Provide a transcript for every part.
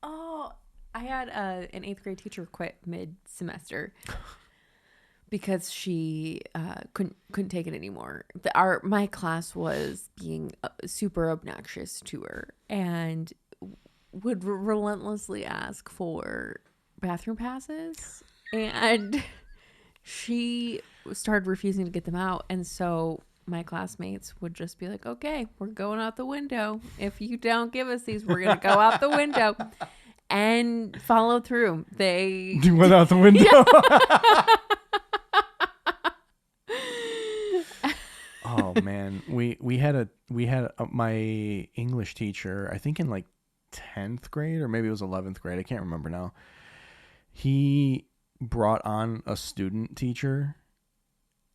Oh, I had an eighth grade teacher quit mid-semester because she couldn't take it anymore. My class was being super obnoxious to her and would relentlessly ask for bathroom passes, and she started refusing to get them out. And so my classmates would just be like, okay, we're going out the window. If you don't give us these, we're going to go out the window. And follow through. They went out the window. Oh man, we had my English teacher, I think in like 10th grade or maybe it was 11th grade, I can't remember now. He brought on a student teacher,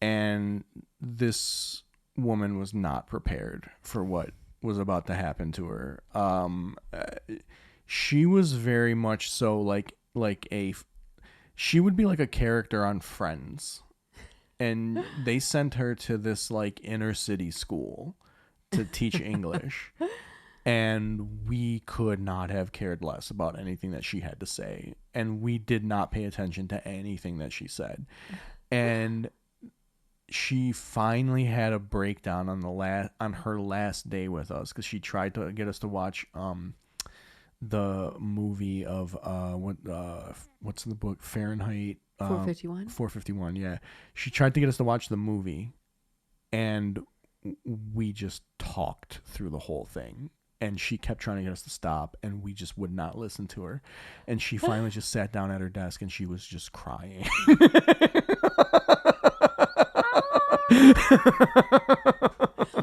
and this woman was not prepared for what was about to happen to her. She was very much so she would be like a character on Friends. And they sent her to this like inner city school to teach English. And we could not have cared less about anything that she had to say. And we did not pay attention to anything that she said. And she finally had a breakdown on her last day with us, because she tried to get us to watch the movie of what's the book, Fahrenheit 451. 451, yeah. She tried to get us to watch the movie, and we just talked through the whole thing. And she kept trying to get us to stop, and we just would not listen to her. And she finally just sat down at her desk, and she was just crying.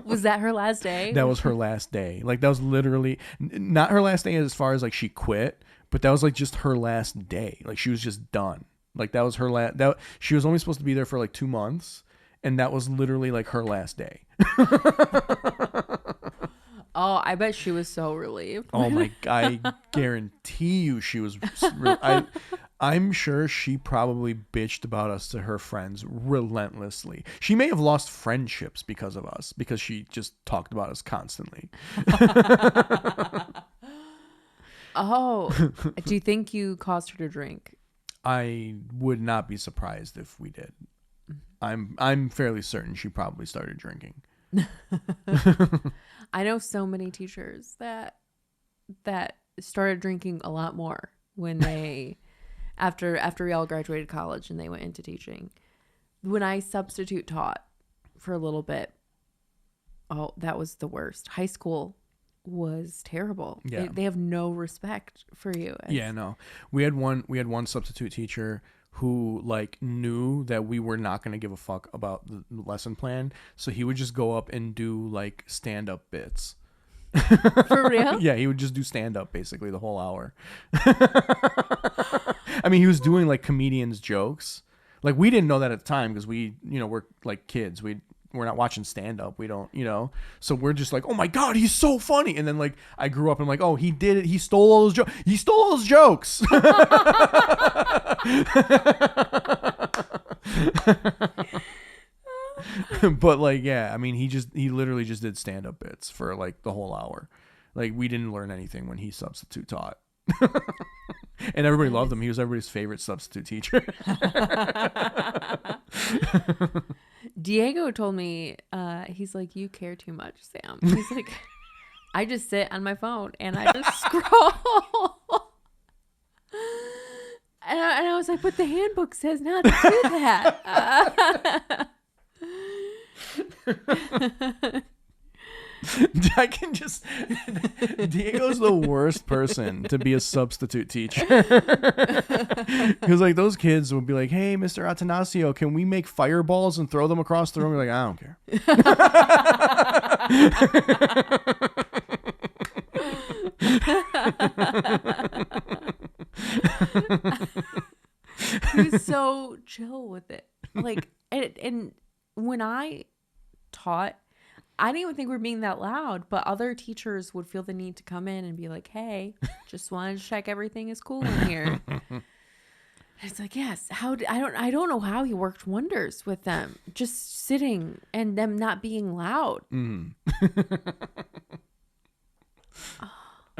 Was that her last day? That was her last day. Like, that was literally not her last day as far as like she quit, but that was like just her last day. Like, she was just done. Like, that was her last. She was only supposed to be there for like 2 months, and that was literally like her last day. Oh, I bet she was so relieved. Oh my! I guarantee you, she was. I'm sure she probably bitched about us to her friends relentlessly. She may have lost friendships because of us, because she just talked about us constantly. Oh, do you think you caused her to drink? I would not be surprised if we did. I'm fairly certain she probably started drinking. I know so many teachers that started drinking a lot more when they after we all graduated college and they went into teaching. When I substitute taught for a little bit, oh, that was the worst. High school was terrible. Yeah. They have no respect for you. Yeah, no. We had one substitute teacher who like knew that we were not going to give a fuck about the lesson plan, so he would just go up and do like stand-up bits. For real? Yeah, he would just do stand-up basically the whole hour. I mean, he was doing like comedians' jokes. Like, we didn't know that at the time because we, we're like kids. We're not watching stand-up. We don't, so we're just like, oh my God, he's so funny. And then like I grew up and I'm like, oh, he did it. He stole all those jokes. He stole all those jokes. But like, yeah, I mean, he literally just did stand-up bits for like the whole hour. Like, we didn't learn anything when he substitute taught. And everybody loved him. He was everybody's favorite substitute teacher. Diego told me, he's like, you care too much, Sam. He's like, I just sit on my phone and I just scroll. And I was like, but the handbook says not to do that. I can just... Diego's the worst person to be a substitute teacher. Because like those kids would be like, hey, Mr. Atanasio, can we make fireballs and throw them across the room? You're like, I don't care. He was so chill with it. Like, and when I taught, I didn't even think we were being that loud, but other teachers would feel the need to come in and be like, hey, just wanted to check everything is cool in here. And it's like, yes, I don't know how he worked wonders with them, just sitting and them not being loud.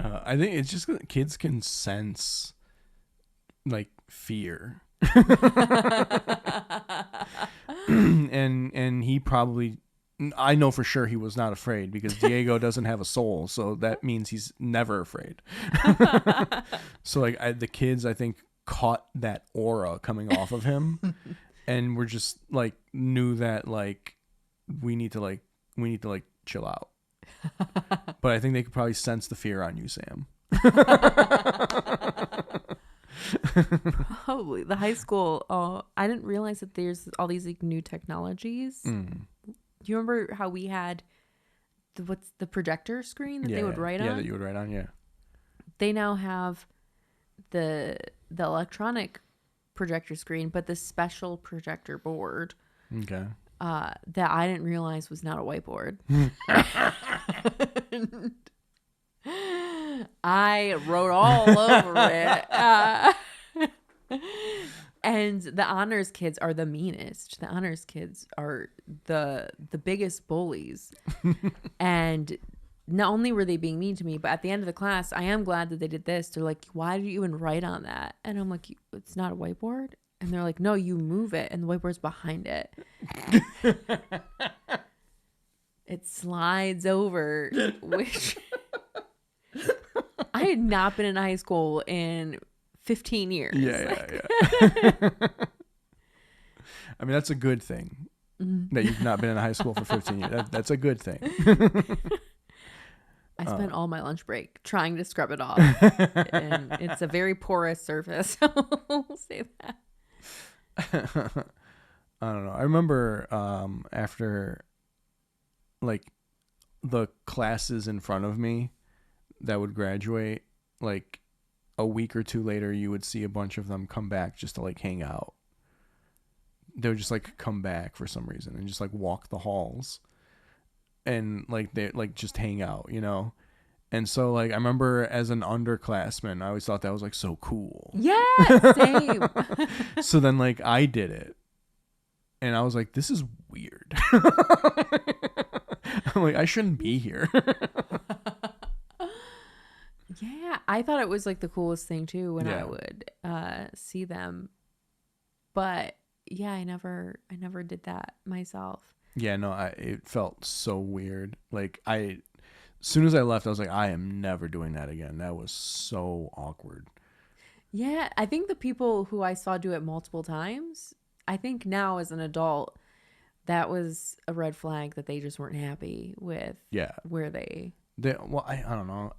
I think it's just that kids can sense like fear. and he probably, I know for sure he was not afraid because Diego doesn't have a soul, so that means he's never afraid. So like the kids, I think, caught that aura coming off of him, and were just like knew that like we need to like chill out. But I think they could probably sense the fear on you, Sam. Probably the high school. Oh, I didn't realize that there's all these like new technologies. Mm. Do you remember how we had what's the projector screen that they would write on? Yeah, that you would write on. Yeah. They now have the electronic projector screen, but the special projector board. Okay. That I didn't realize was not a whiteboard. I wrote all over it. And the honors kids are the meanest. The honors kids are the biggest bullies. And not only were they being mean to me, but at the end of the class, I am glad that they did this. They're like, why did you even write on that? And I'm like, it's not a whiteboard. And they're like, no, you move it. And the whiteboard's behind it. It slides over, which I had not been in high school in 15 years. Yeah. I mean, that's a good thing that you've not been in high school for 15 years. That's a good thing. I spent all my lunch break trying to scrub it off. And it's a very porous surface. I'll say that. I don't know. I remember after like the classes in front of me that would graduate, like a week or two later, you would see a bunch of them come back just to like hang out. They would just like come back for some reason and just like walk the halls and like they like just hang out, you know? And so like I remember as an underclassman, I always thought that was like so cool. Yeah, same. So then like I did it. And I was like, this is weird. I'm like, I shouldn't be here. Yeah, I thought it was like the coolest thing too when I would see them. But yeah, I never did that myself. Yeah, no, it felt so weird. Like as soon as I left, I was like, I am never doing that again. That was so awkward. Yeah, I think the people who I saw do it multiple times, I think now as an adult, that was a red flag that they just weren't happy with. Yeah, where they. Well, I don't know.